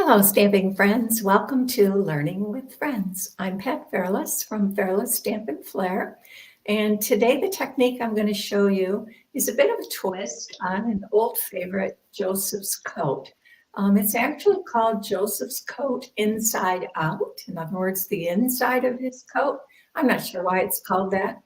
Hello, stamping friends. Welcome to Learning with Friends. I'm Pat Fairless from Fairless Stamp and Flair. And today the technique I'm going to show you is a bit of a twist on an old favorite, Joseph's coat. It's actually called Joseph's coat inside out. In other words, the inside of his coat. I'm not sure why it's called that.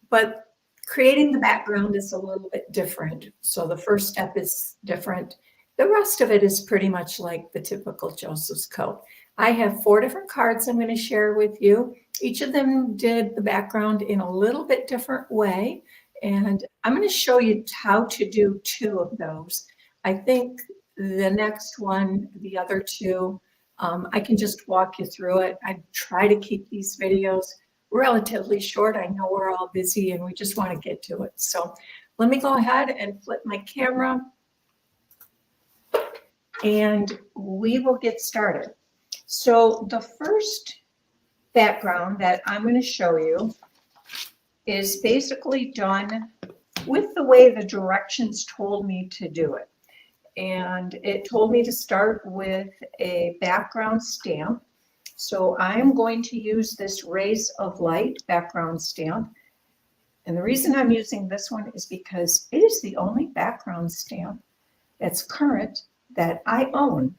But creating the background is a little bit different. So the first step is different. The rest of it is pretty much like the typical Joseph's coat. I have 4 different cards I'm going to share with you. Each of them did the background in a little bit different way. And I'm going to show you how to do 2 of those. I think the next one, the other 2, I can just walk you through it. I try to keep these videos relatively short. I know we're all busy and we just want to get to it. So let me go ahead and flip my camera and we will get started. So the first background that I'm going to show you is basically done with the way the directions told me to do it. And it told me to start with a background stamp. So I'm going to use this Rays of Light background stamp. And the reason I'm using this one is because it is the only background stamp that's current that I own.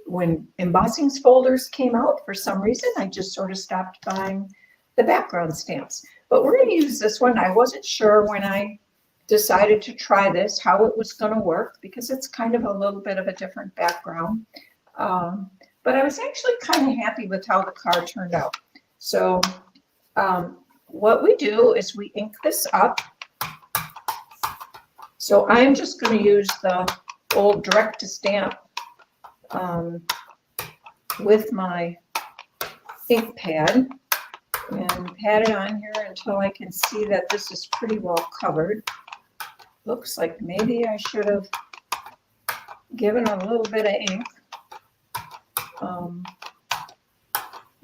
When embossing folders came out, for some reason, I just sort of stopped buying the background stamps. But we're going to use this one. I wasn't sure when I decided to try this how it was going to work because it's kind of a little bit of a different background. But I was actually kind of happy with how the card turned out. So what we do is we ink this up. So I'm just going to use the old direct to stamp with my ink pad and pat it on here until I can see that this is pretty well covered. Looks like maybe I should have given a little bit of ink.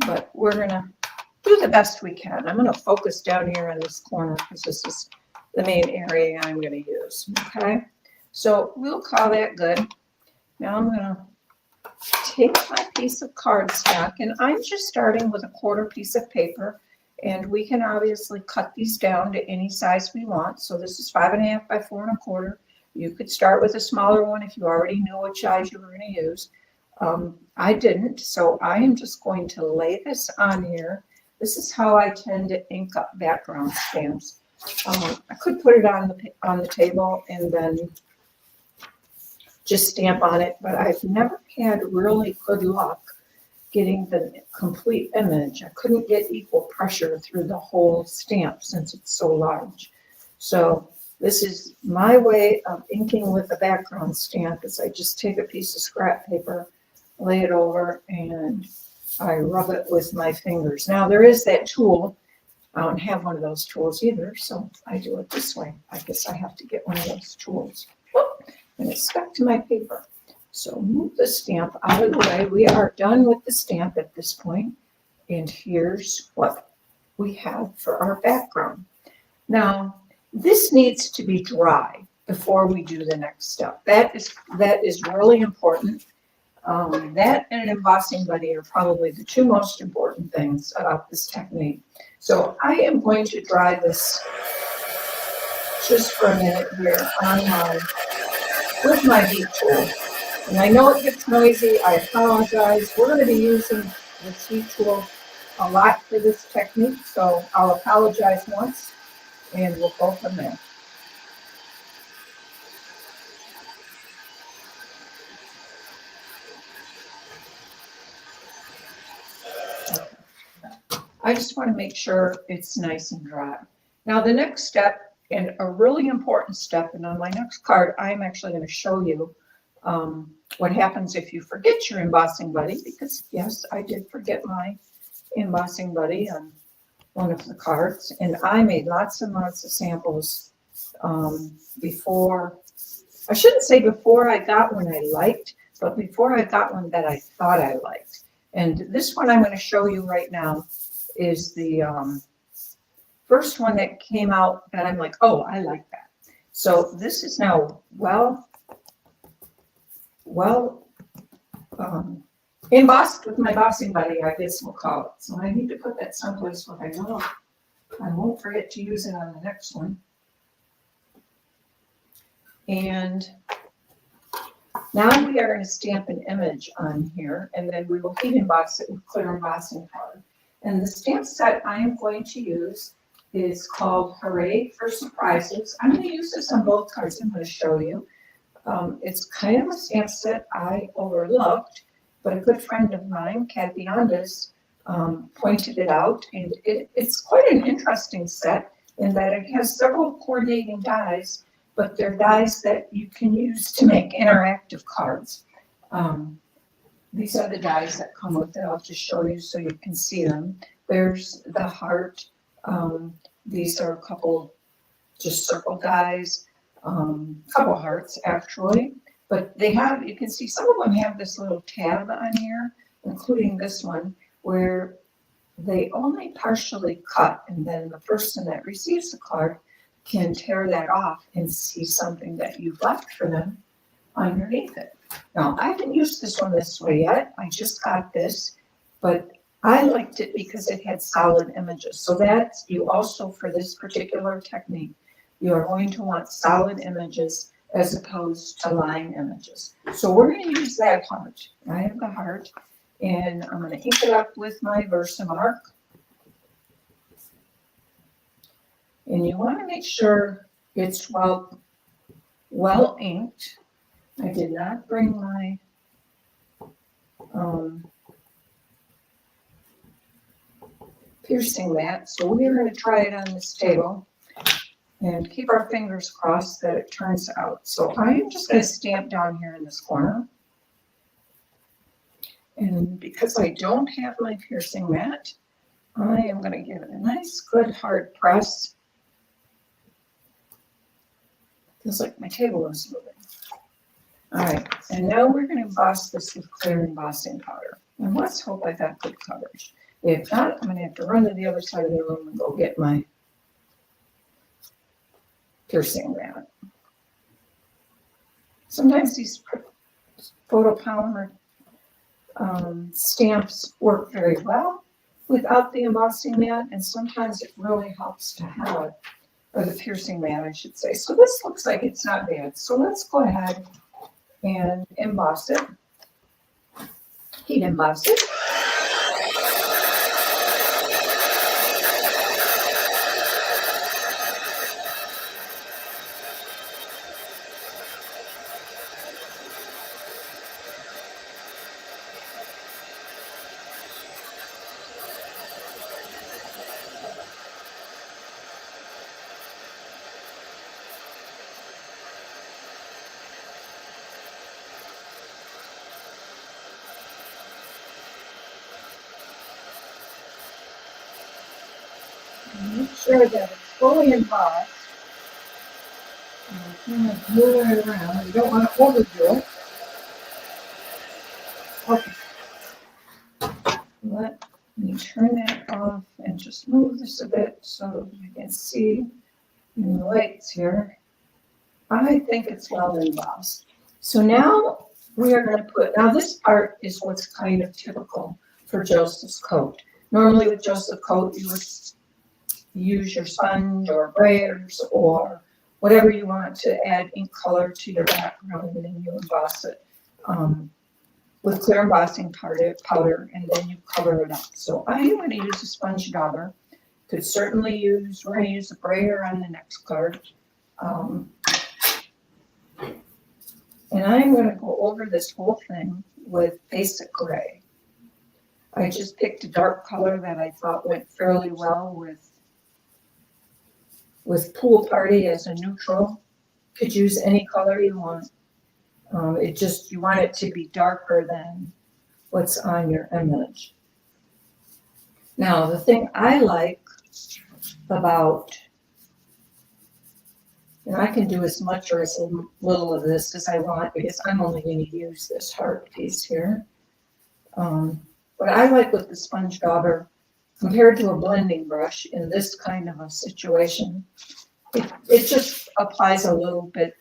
But we're going to do the best we can. I'm going to focus down here in this corner because this is the main area I'm going to use. Okay, so we'll call that good. Now I'm going to take my piece of cardstock, and I'm just starting with a 1/4 piece of paper, and we can obviously cut these down to any size we want. So this is 5.5 by 4 1/4. You could start with a smaller one if you already knew what size you were going to use. I didn't, so I am just going to lay this on here. This is how I tend to ink up background stamps. I could put it on the table and then just stamp on it, but I've never had really good luck getting the complete image. I couldn't get equal pressure through the whole stamp since it's so large. So this is my way of inking with a background stamp is I just take a piece of scrap paper, lay it over, and I rub it with my fingers. Now there is that tool. I don't have one of those tools either, so I do it this way. I guess I have to get one of those tools. And it's stuck to my paper. So move the stamp out of the way. We are done with the stamp at this point. And here's what we have for our background. Now, this needs to be dry before we do the next step. That is really important. That and an embossing buddy are probably the 2 most important things about this technique. So I am going to dry this just for a minute here with my heat tool. And I know it gets noisy. I apologize. We're going to be using this heat tool a lot for this technique, so I'll apologize once, and we'll go from there. I just want to make sure it's nice and dry. Now the next step, and a really important step, and on my next card, I'm actually going to show you what happens if you forget your embossing buddy, because yes, I did forget my embossing buddy on one of the cards, and I made lots and lots of samples before, I shouldn't say before I got one I liked, but before I got one that I thought I liked. And this one I'm going to show you right now is the first one that came out that I'm like, oh, I like that. So this is now well well, embossed with my bossing buddy, I guess we'll call it. So I need to put that someplace where I know I won't forget to use it on the next one. And now we are going to stamp an image on here, and then we will heat emboss it with clear embossing powder. And the stamp set I am going to use is called Hooray for Surprises. I'm going to use this on both cards I'm going to show you. It's kind of a stamp set I overlooked, but a good friend of mine, Kathy Ondas, pointed it out, and it's quite an interesting set in that it has several coordinating dies, but they're dies that you can use to make interactive cards. These are the dies that come with it. I'll just show you so you can see them. There's the heart. These are a couple just circle dies, couple hearts actually, but they have, you can see some of them have this little tab on here, including this one, where they only partially cut, and then the person that receives the card can tear that off and see something that you've left for them underneath it. Now, I haven't used this one this way yet. I just got this, but I liked it because it had solid images. So that's, you also, for this particular technique, you are going to want solid images as opposed to line images. So we're going to use that heart. I have the heart, and I'm going to ink it up with my Versamark. And you want to make sure it's well inked. I did not bring my piercing mat, so we're going to try it on this table and keep our fingers crossed that it turns out. So I'm just going to stamp down here in this corner. And because I don't have my piercing mat, I am going to give it a nice, good, hard press. Feels like my table is moving. All right, and now we're going to emboss this with clear embossing powder. And let's hope I got good coverage. If not, I'm going to have to run to the other side of the room and go get my piercing mat. Sometimes these photopolymer stamps work very well without the embossing mat, and sometimes it really helps to have it, or the piercing mat, I should say. So this looks like it's not bad. So let's go ahead and emboss it. Heat emboss it. Make sure that it's fully embossed. And kind of move it around. You don't want to overdo it. Okay. Let me turn that off and just move this a bit so you can see in the lights here. I think it's well embossed. So now we are going to put, now this part is what's kind of typical for Joseph's coat. Normally with Joseph's coat, you would use your sponge or brayers or whatever you want to add ink color to your background, and then you emboss it with clear embossing powder, and then you cover it up. So I'm going to use a sponge dauber. Could certainly use, we're going to use a brayer on the next card. And I'm going to go over this whole thing with basic gray. I just picked a dark color that I thought went fairly well with Pool Party as a neutral. Could use any color you want. You want it to be darker than what's on your image. Now, the thing I like about, and I can do as much or as little of this as I want because I'm only going to use this heart piece here. What I like with the sponge dauber compared to a blending brush in this kind of a situation, it just applies a little bit,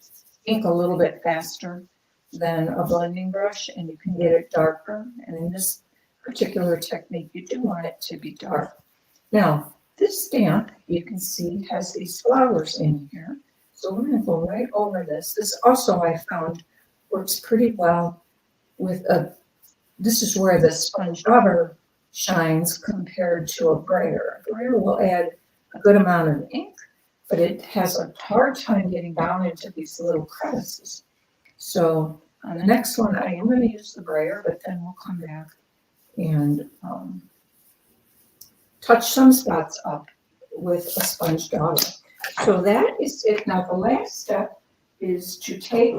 ink a little bit faster. than a blending brush, and you can get it darker. And in this particular technique, you do want it to be dark. Now, this stamp, you can see, has these flowers in here. So we're going to go right over this. This also, I found, works pretty well with this is where the sponge dauber shines compared to a brayer. A brayer will add a good amount of ink, but it has a hard time getting down into these little crevices. So on the next one, I am going to use the brayer, but then we'll come back and touch some spots up with a sponge dauber. So that is it. Now the last step is to take,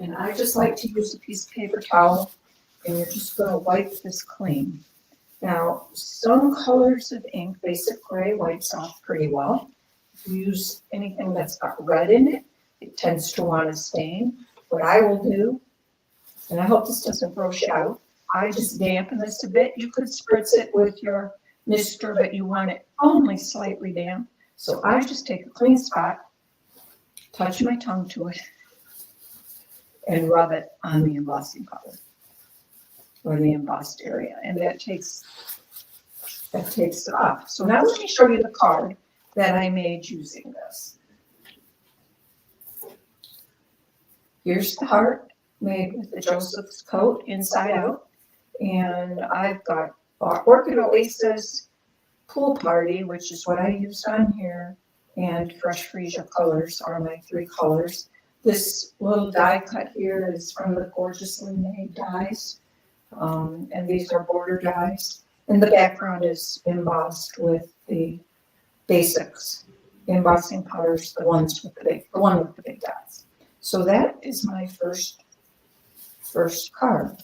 and I just like to use a piece of paper towel, and you're just going to wipe this clean. Now, some colors of ink, basic gray, wipes off pretty well. If you use anything that's got red in it, it tends to want to stain. What I will do, and I hope this doesn't brush out, I just dampen this a bit. You could spritz it with your mister, but you want it only slightly damp. So I just take a clean spot, touch my tongue to it, and rub it on the embossing color or the embossed area, and that takes it off. So now let me show you the card that I made using this. Here's the heart made with the Joseph's coat inside out, and I've got Orchid Oasis Pool Party, which is what I used on here, and Fresh Freesia colors are my three colors. This little die cut here is from the Gorgeously Made dies, and these are border dies. And the background is embossed with the basics embossing powders, the one with the big dots. So that is my first card.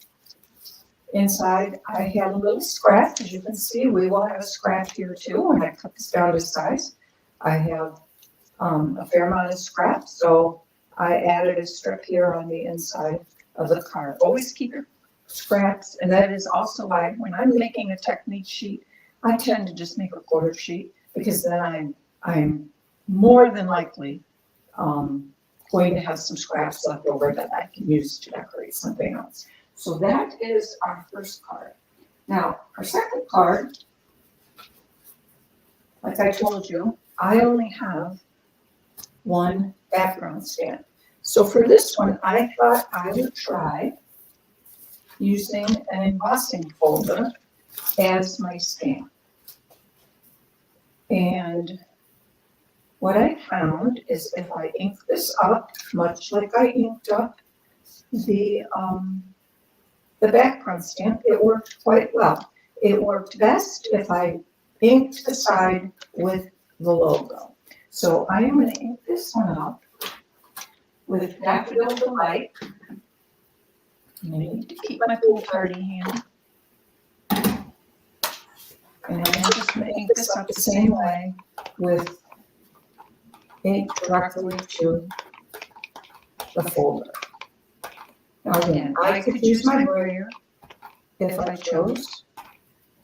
Inside, I have a little scrap. As you can see, we will have a scrap here too. When I cut this down to size, I have a fair amount of scrap, so I added a strip here on the inside of the card. Always keep your scraps, and that is also why when I'm making a technique sheet, I tend to just make a quarter sheet, because then I'm more than likely going to have some scraps left over that I can use to decorate something else. So that is our first card. Now, our second card, like I told you, I only have one background stamp. So for this one, I thought I would try using an embossing folder as my stamp. And what I found is if I ink this up, much like I inked up the background stamp, it worked quite well. It worked best if I inked the side with the logo. So I am going to ink this one up with Daffodil Delight. And I need to keep my pool party handy. And I'm just going to ink this up the same way with ink directly to the folder. Now again, I could use my brayer if I chose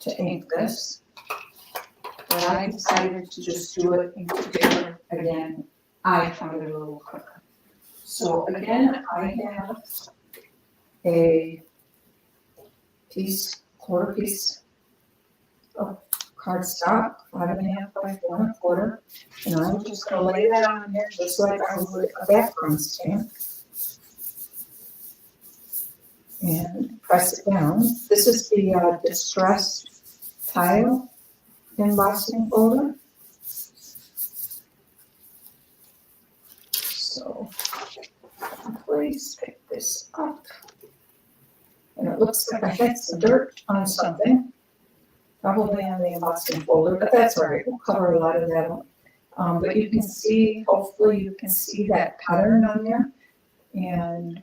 to ink this, but I decided to just do it ink together again. I found it a little quicker. So again, I have a quarter piece of cardstock, 5.5 by 4 1/4, and I'm just going to lay that on there just like I would a background stamp, and press it down. This is the distressed tile embossing folder. So please pick this up, and it looks like I had some dirt on something. Probably on the embossing folder, but that's all right. We'll cover a lot of that up. But you can see, hopefully you can see that pattern on there. And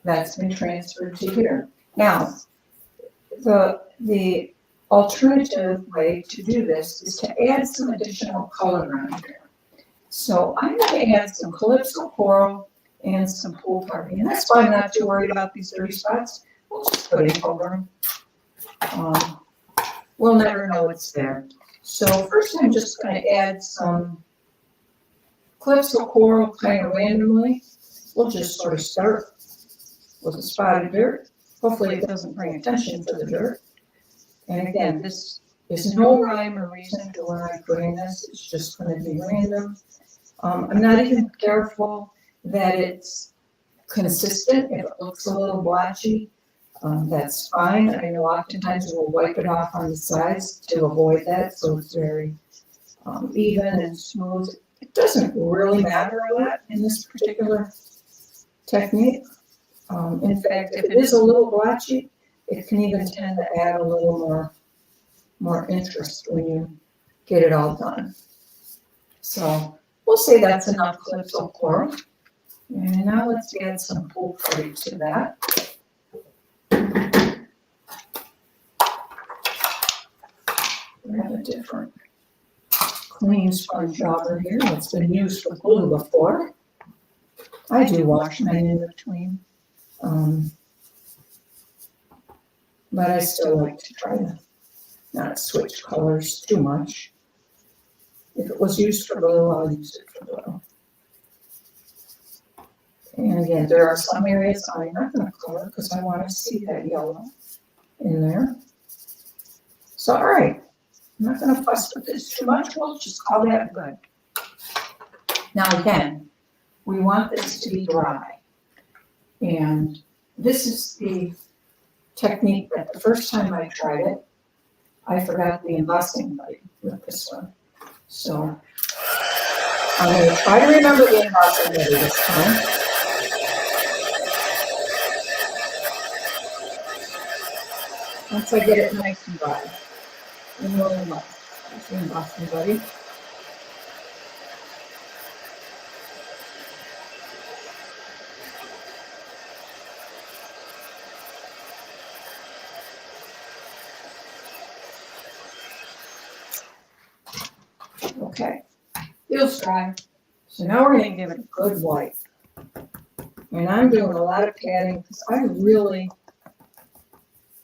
that's been transferred to here. Now, the alternative way to do this is to add some additional color on here. So I'm going to add some Calypso Coral and some Pool Party. And that's why I'm not too worried about these dirty spots. We'll just put ink over them. We'll never know it's there. So first I'm just going to add some clips of coral kind of randomly. We'll just sort of start with a spot of dirt. Hopefully it doesn't bring attention to the dirt. And again, this is no rhyme or reason to where I'm putting this. It's just going to be random. I'm not even careful that it's consistent. If it looks a little blotchy, that's fine. I know oftentimes we'll wipe it off on the sides to avoid that, so it's very even and smooth. It doesn't really matter a lot in this particular technique. In fact, if it is a little blotchy, it can even tend to add a little more interest when you get it all done. So we'll say that's enough clips of coral. And now let's add some pool party to that. We have a different clean sponge jobber here that's been used for glue before. I do wash mine in between. But I still like to try to not switch colors too much. If it was used for glue, I'll use it for glue. And again, there are some areas I'm not going to color because I want to see that yellow in there. So, all right, I'm not going to fuss with this too much. We'll just call that good. Now again, we want this to be dry. And this is the technique that the first time I tried it, I forgot the embossing blade with this one. So I'm going to try to remember the embossing blade this time. Once I get it nice and dry. And roll them up. There's the embossing blade. Okay, feels dry. So now we're going to give it a good wipe. And I'm doing a lot of padding because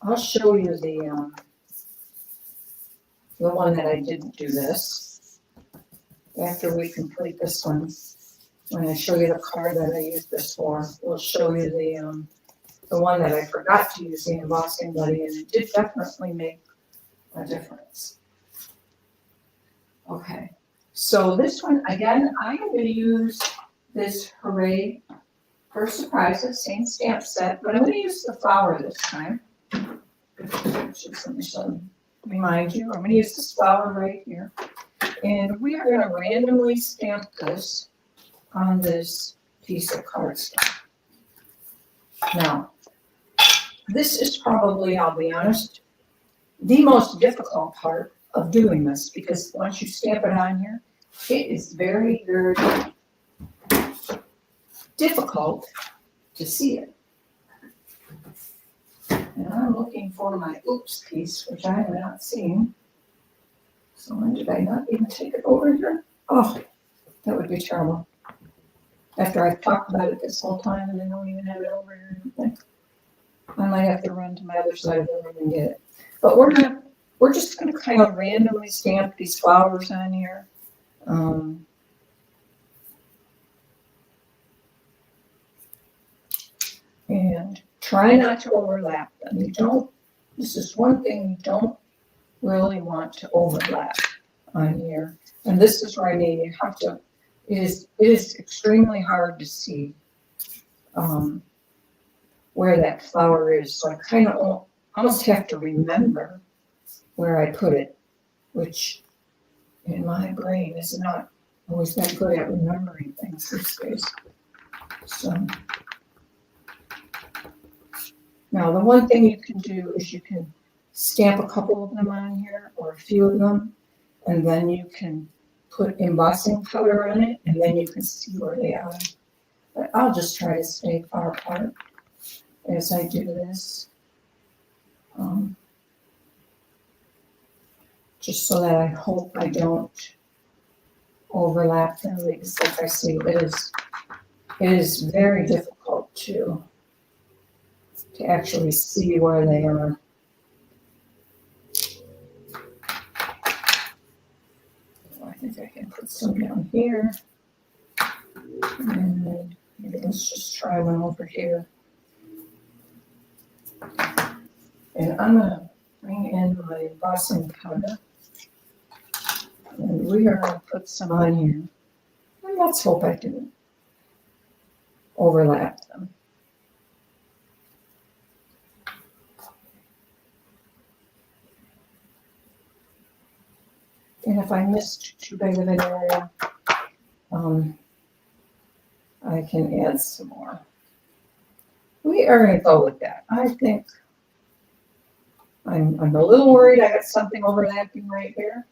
I'll show you the one that I didn't do this. After we complete this one, when I show you the card that I used this for, we'll show you the one that I forgot to use the embossing buddy, and it did definitely make a difference. Okay, so this one, again, I'm going to use this Hooray for Surprises, same stamp set, but I'm going to use the flower this time. Just let me remind you, I'm going to use this flower right here. And we are going to randomly stamp this on this piece of cardstock. Now, this is probably, I'll be honest, the most difficult part of doing this, because once you stamp it on here, it is very, very difficult to see it. And I'm looking for my oops piece, which I am not seeing. So when did I not even take it over here? Oh, that would be terrible. After I've talked about it this whole time and I don't even have it over here. I might have to run to my other side of the room and get it. But we're just going to kind of randomly stamp these flowers on here. And try not to overlap them. This is one thing you don't really want to overlap on here. And this is where you have to, it is extremely hard to see where that flower is. So I kind of almost have to remember where I put it, which in my brain is not always that good at remembering things these days. So now the one thing you can do is you can stamp a couple of them on here or a few of them, and then you can put embossing powder on it, and then you can see where they are. But I'll just try to stay far apart as I do this. Just so that I hope I don't overlap them, because like I say, it is very difficult to actually see where they are. I think I can put some down here. And maybe let's just try one over here. And I'm gonna bring in my embossing powder. And we are gonna put some on here. And let's hope I didn't overlap them. And if I missed too big of an area, I can add some more. We are gonna go with that. I think I'm a little worried I got something overlapping right here.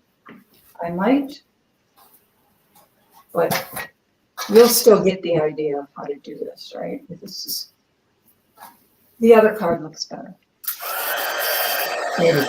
I might, but you'll still get the idea of how to do this, right? This is, the other card looks better. Maybe.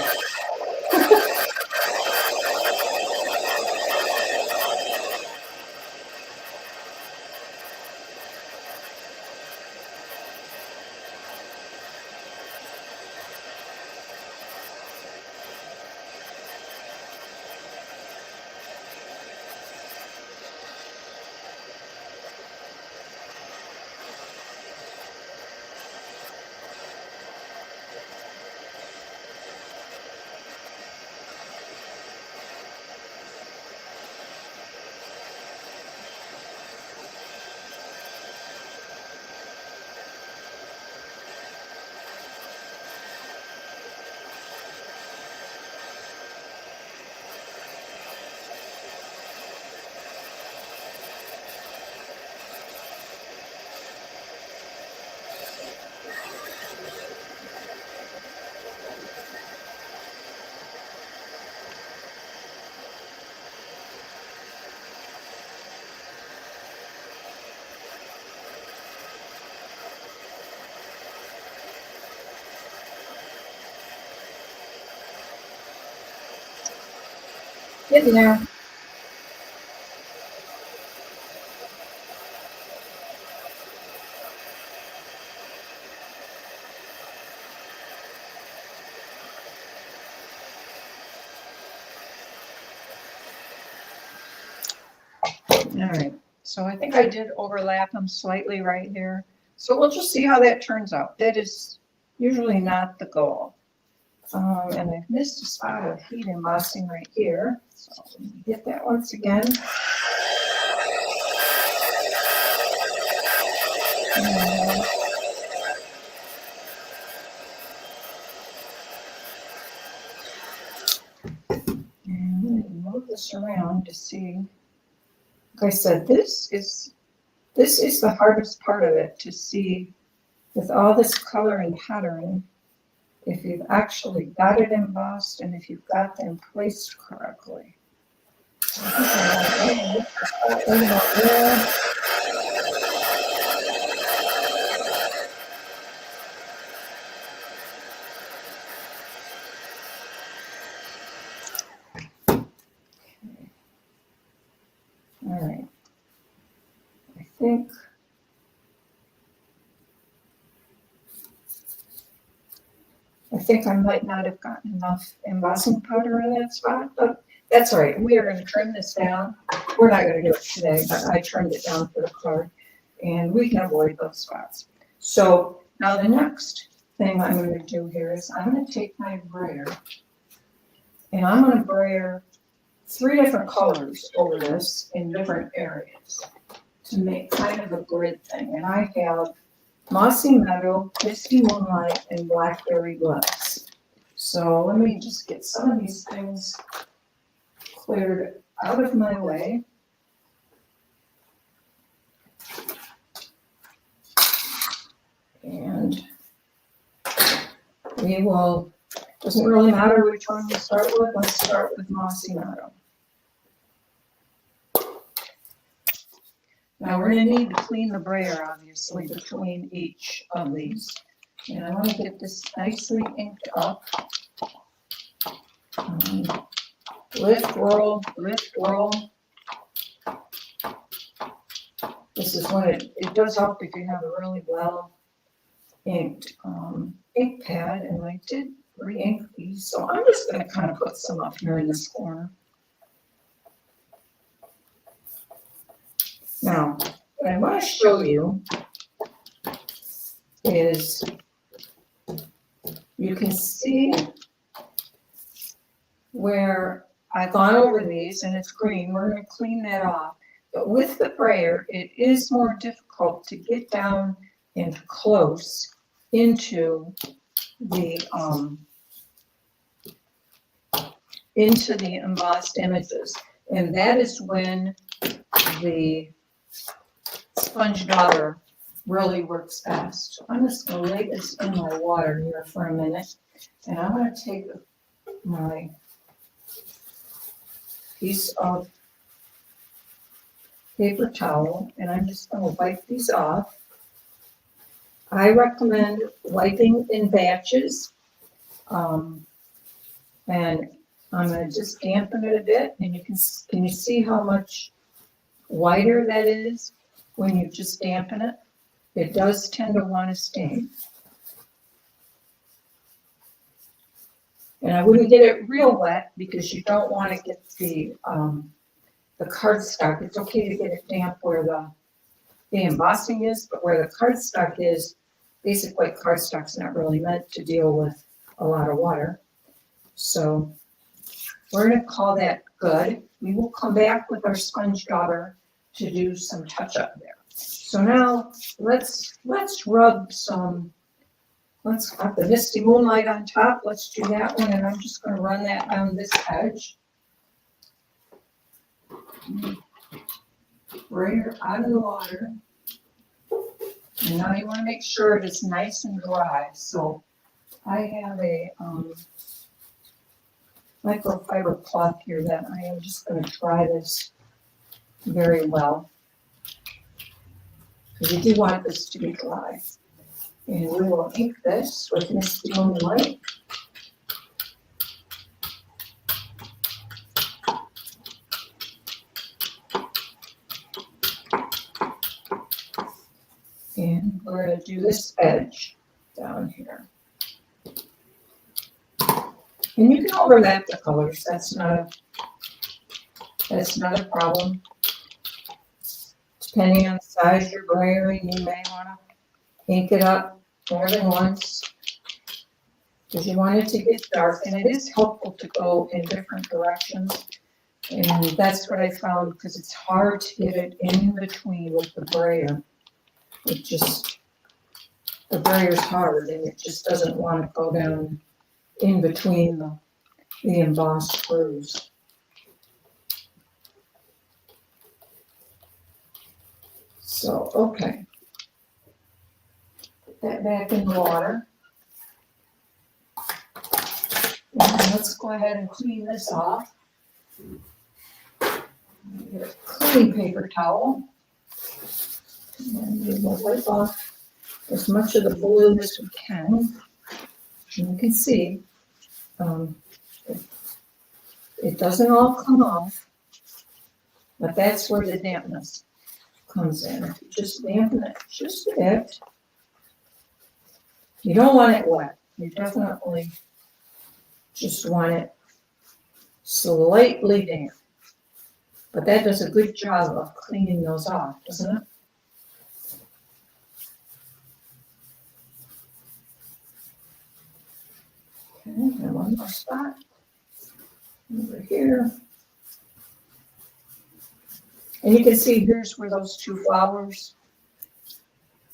Getting there. All right, so I think I did overlap them slightly right here. So we'll just see how that turns out. That is usually not the goal. And I've missed a spot of heat embossing right here. So let me hit that once again. And I'm going to move this around to see. Like I said, this is the hardest part of it, to see with all this color and pattern if you've actually got it embossed and if you've got them placed correctly. All right. I think I might not have gotten enough embossing powder in that spot, but that's all right. We are going to trim this down. We're not going to do it today, but I trimmed it down for the card, and we can avoid those spots. So now the next thing I'm going to do here is I'm going to take my brayer, and I'm going to brayer 3 different colors over this in different areas to make kind of a grid thing. And I have Mossy Meadow, Misty Moonlight, and Blackberry Glass. So let me just get some of these things cleared out of my way. And we will, doesn't really matter which one we start with. Let's start with Mossy Meadow. Now we're going to need to clean the brayer, obviously, between each of these. And I want to get this nicely inked up. Lift, roll, lift, roll. This is when it does help if you have a really well inked ink pad, and I did re-ink these, so I'm just going to kind of put some up here in this corner. Now, what I want to show you is you can see where I've gone over these and it's green. We're going to clean that off. But with the brayer, it is more difficult to get down and close into the embossed images. And that is when the sponge dauber really works best. So I'm just going to lay this in my water here for a minute. And I'm going to take my piece of paper towel and I'm just going to wipe these off. I recommend wiping in batches. And I'm going to just dampen it a bit, and can you see how much whiter that is when you just dampen it? It does tend to want to stain. And I wouldn't get it real wet because you don't want to get the cardstock. It's okay to get it damp where the embossing is, but where the cardstock is, basic white cardstock's not really meant to deal with a lot of water. So we're going to call that good. We will come back with our sponge dauber to do some touch up there. So now let's rub some, let's have the Misty Moonlight on top. Let's do that one, and I'm just going to run that down this edge. Brayer out of the water. And now you want to make sure it is nice and dry. So I have a microfiber cloth here that I am just going to dry this very well. Because you do want this to be dry. And we will ink this with Misty Moonlight. And we're going to do this edge down here. And you can overlap the colors. That's not a problem. Depending on the size you're brayering, you may want to ink it up more than once because you want it to get dark. And it is helpful to go in different directions. And that's what I found because it's hard to get it in between with the brayer. The brayer's hard and it just doesn't want to go down in between the embossed screws. So, okay. Put that back in the water. And let's go ahead and clean this off. Get a clean paper towel. And we will wipe off as much of the blue as we can. And you can see it doesn't all come off, but that's where the dampness comes in. If you just dampen it just a bit, you don't want it wet. You definitely just want it slightly damp. But that does a good job of cleaning those off, doesn't it? Okay, and one more spot over here. And you can see here's where those two flowers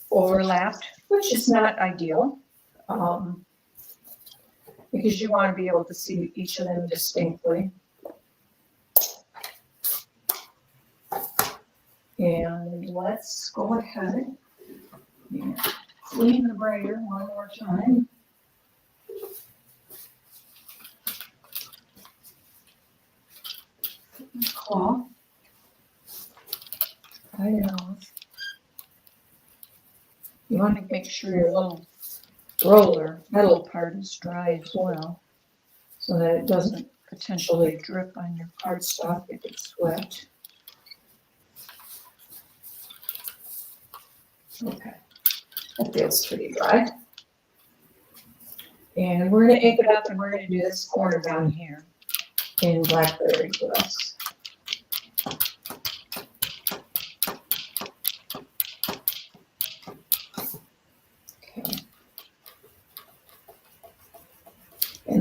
overlapped, which is not ideal because you want to be able to see each of them distinctly. And let's go ahead and clean the brayer one more time. Cloth. I know. You want to make sure your little roller metal part is dry as well, so that it doesn't potentially drip on your cardstock if it's wet. Okay, that feels pretty dry. And we're going to ink it up, and we're going to do this corner down here in blackberry glass.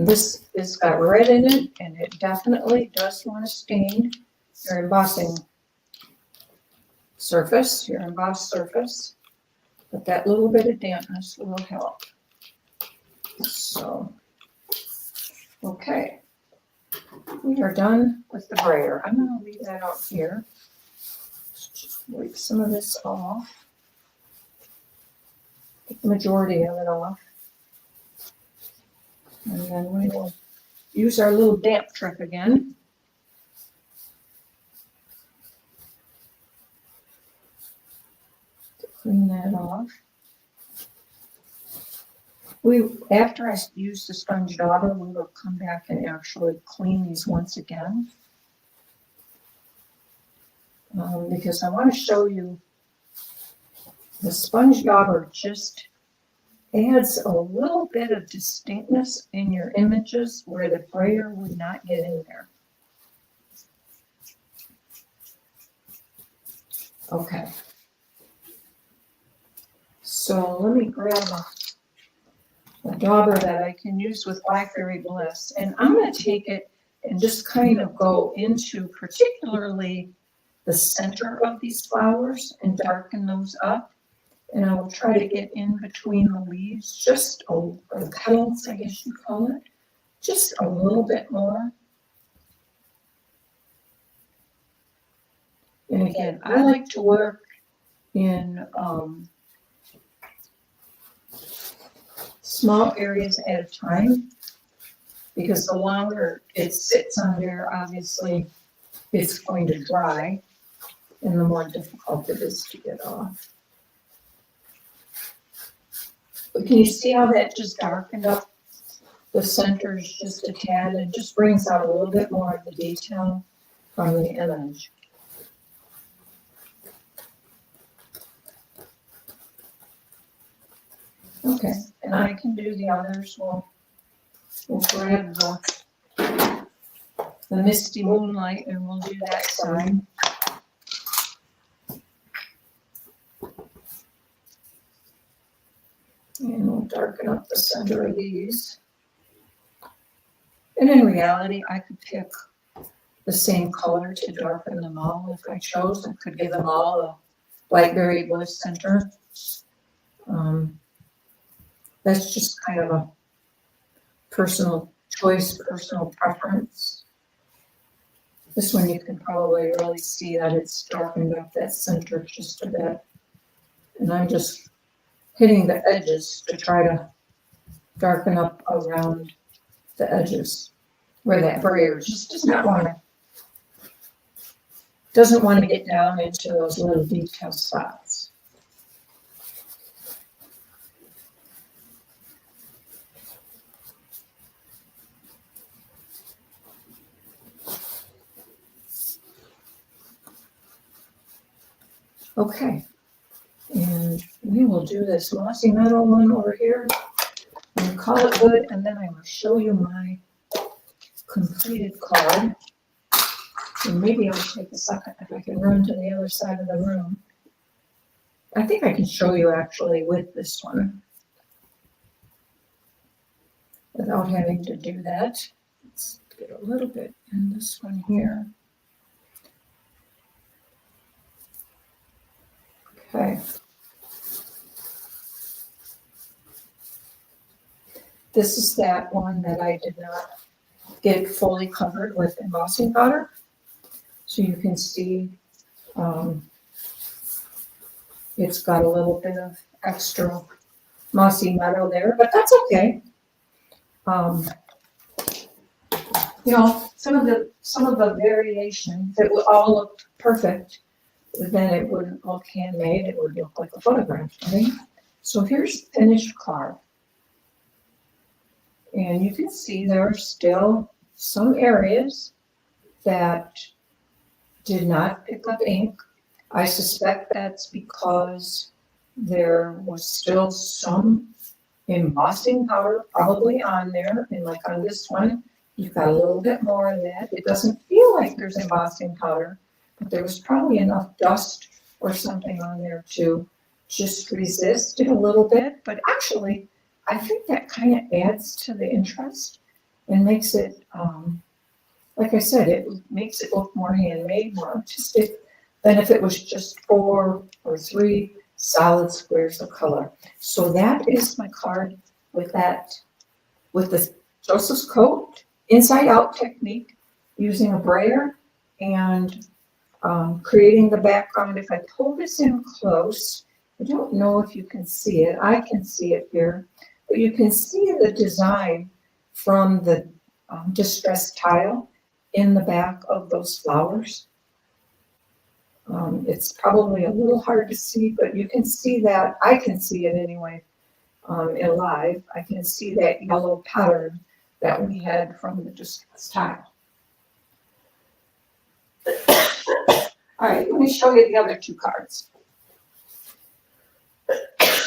And this has got red in it, and it definitely does want to stain your embossing surface, your embossed surface. But that little bit of dampness will help. So, okay. We are done with the brayer. I'm going to leave that out here. Just wipe some of this off. Get the majority of it off. And then we will use our little damp trick again. To clean that off. After I use the sponge dauber, we will come back and actually clean these once again. Because I want to show you the sponge dauber just adds a little bit of distinctness in your images where the brayer would not get in there. Okay. So let me grab a dauber that I can use with Blackberry Bliss, and I'm going to take it and just kind of go into particularly the center of these flowers and darken those up. And I will try to get in between the leaves, just or the petals, I guess you call it, just a little bit more. And again, I like to work in small areas at a time, because the longer it sits on there, obviously it's going to dry, and the more difficult it is to get off. But can you see how that just darkened up the centers just a tad? It just brings out a little bit more of the detail from the image. Okay, and I can do the others. We'll grab the misty moonlight and we'll do that side. And we'll darken up the center of these. And in reality, I could pick the same color to darken them all if I chose. I could give them all a Blackberry Bliss center. That's just kind of a personal choice, personal preference. This one you can probably really see that it's darkened up that center just a bit. And I'm just hitting the edges to try to darken up around the edges where that brayer just does not want to, doesn't want to get down into those little detail spots. Okay, and we will do this mossy meadow one over here and call it good, and then I will show you my completed card. And maybe I'll take a second if I can run to the other side of the room. I think I can show you actually with this one without having to do that. Let's get a little bit in this one here. Okay. This is that one that I did not get fully covered with embossing powder. So you can see it's got a little bit of extra mossy meadow there, but that's okay. You know, some of the variation, if it would all look perfect, then it wouldn't look handmade, it would look like a photograph, right? So here's the finished card. And you can see there are still some areas that did not pick up ink. I suspect that's because there was still some embossing powder probably on there, and like on this one, you've got a little bit more of that. It doesn't feel like there's embossing powder, but there was probably enough dust or something on there to just resist it a little bit. But actually, I think that kind of adds to the interest. and makes it, like I said, it makes it look more handmade, more artistic than if it was just 4 or 3 solid squares of color. So that is my card with that, with the Joseph's coat inside out technique, using a brayer and creating the background. If I pull this in close, I don't know if you can see it. I can see it here, but you can see the design from the distressed tile in the back of those flowers. It's probably a little hard to see, but you can see that. I can see it anyway. In live, I can see that yellow pattern that we had from the distressed tile. All right, let me show you the other 2 cards.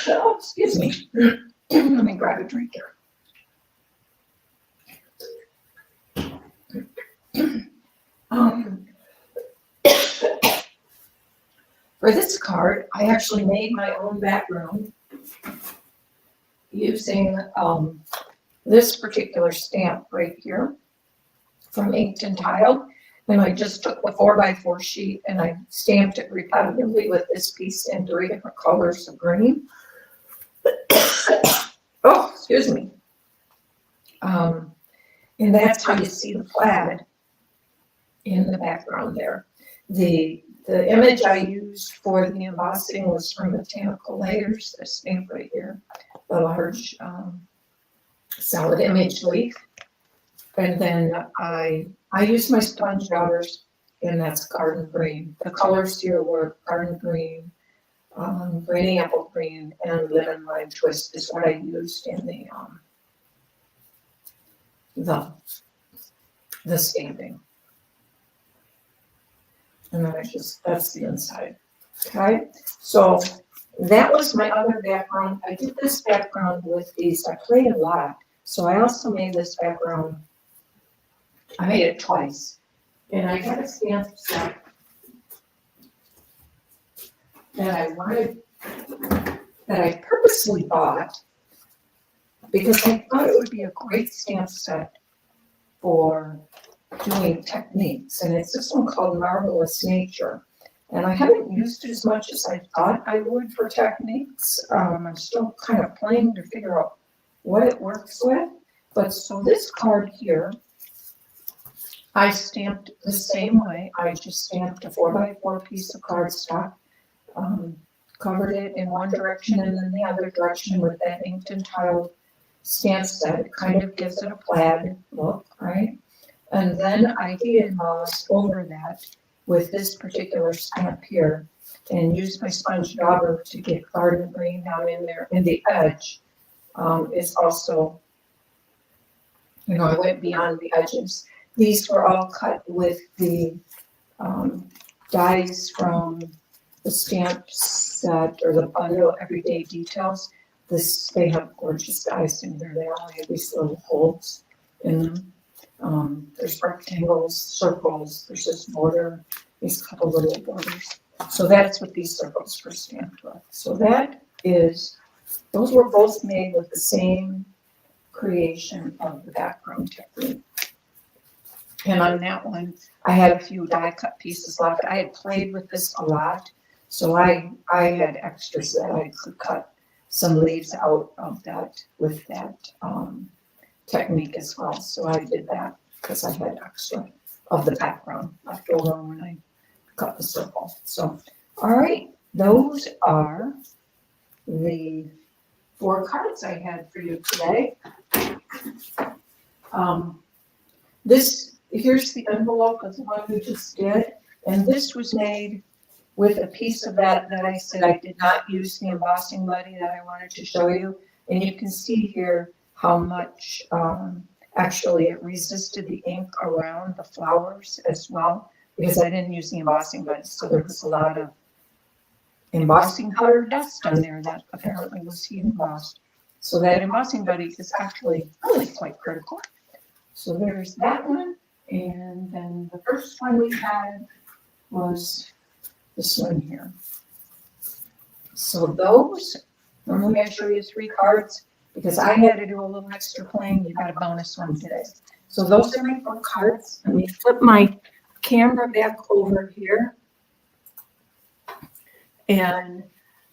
Oh, excuse me. Let me grab a drink here. For this card, I actually made my own background using this particular stamp right here from Inked and Tile. And I just took the 4x4 sheet and I stamped it repetitively with this piece in 3 different colors of green. Oh, excuse me. And that's how you see the plaid in the background there. The image I used for the embossing was from Botanical Layers, this stamp right here, the large solid image leaf. And then I used my sponge daubers, and that's garden green. The colors here were garden green, green apple green, and lemon lime twist is what I used in the stamping. And then that's the inside. Okay, so that was my other background. I did this background with these. I played a lot, so I also made this background. I made it twice, and I got a stamp set that I purposely bought because I thought it would be a great stamp set for doing techniques, and it's this one called Marvelous Nature. And I haven't used it as much as I thought I would for techniques. I'm still kind of playing to figure out what it works with. But so this card here, I stamped the same way. I just stamped a 4x4 piece of cardstock, covered it in one direction and then the other direction with that Inked and Tile stamp set. It kind of gives it a plaid look, right? And then I heat embossed over that with this particular stamp here and used my sponge dauber to get garden green down in there. And the edge is also, I went beyond the edges. These were all cut with the dies from the stamp set or the bundle Everyday Details. They have gorgeous dies in there. They all have these little holes in them. There's rectangles, circles, there's this border, these couple little borders. So that's what these circles were stamped with. So those were both made with the same creation of the background technique. And on that one, I had a few die cut pieces left. I had played with this a lot, so I had extras that I could cut some leaves out of that with that technique as well. So I did that because I had extra of the background left over when I cut the circle. So, all right, those are the 4 cards I had for you today. Here's the envelope of the one we just did, and this was made with a piece of that I said I did not use the embossing buddy that I wanted to show you, and you can see here how much actually it resisted the ink around the flowers as well, because I didn't use the embossing buddy, so there was a lot of embossing powder dust on there that apparently was heat embossed. So that embossing buddy is actually really quite critical. So there's that one. And then the first one we had was this one here. So normally I show you 3 cards because I had to do a little extra playing. You got a bonus one today. So those are my book cards. Let me flip my camera back over here. And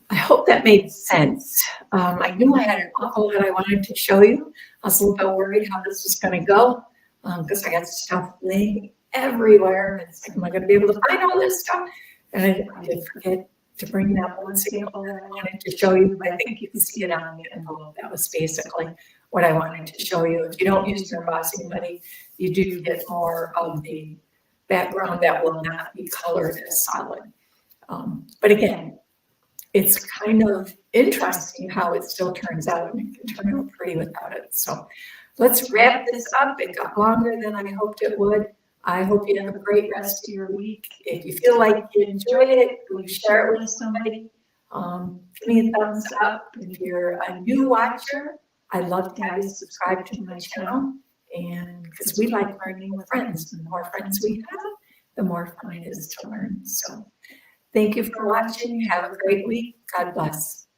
I hope that made sense. I knew I had an awful lot I wanted to show you. I was a little bit worried how this was going to go because I got stuff laying everywhere. And it's like, am I going to be able to find all this stuff? And I did forget to bring that one sample that I wanted to show you, but I think you can see it on the envelope. That was basically what I wanted to show you. If you don't use your embossing buddy, you do get more of the background that will not be colored as solid. But again, it's kind of interesting how it still turns out, and it can turn out pretty without it. So let's wrap this up. It got longer than I hoped it would. I hope you have a great rest of your week. If you feel like you enjoyed it, please share it with somebody. Give me a thumbs up. If you're a new watcher, I'd love to have you subscribe to my channel. And because we like learning with friends, the more friends we have, the more fun it is to learn. So thank you for watching. Have a great week. God bless.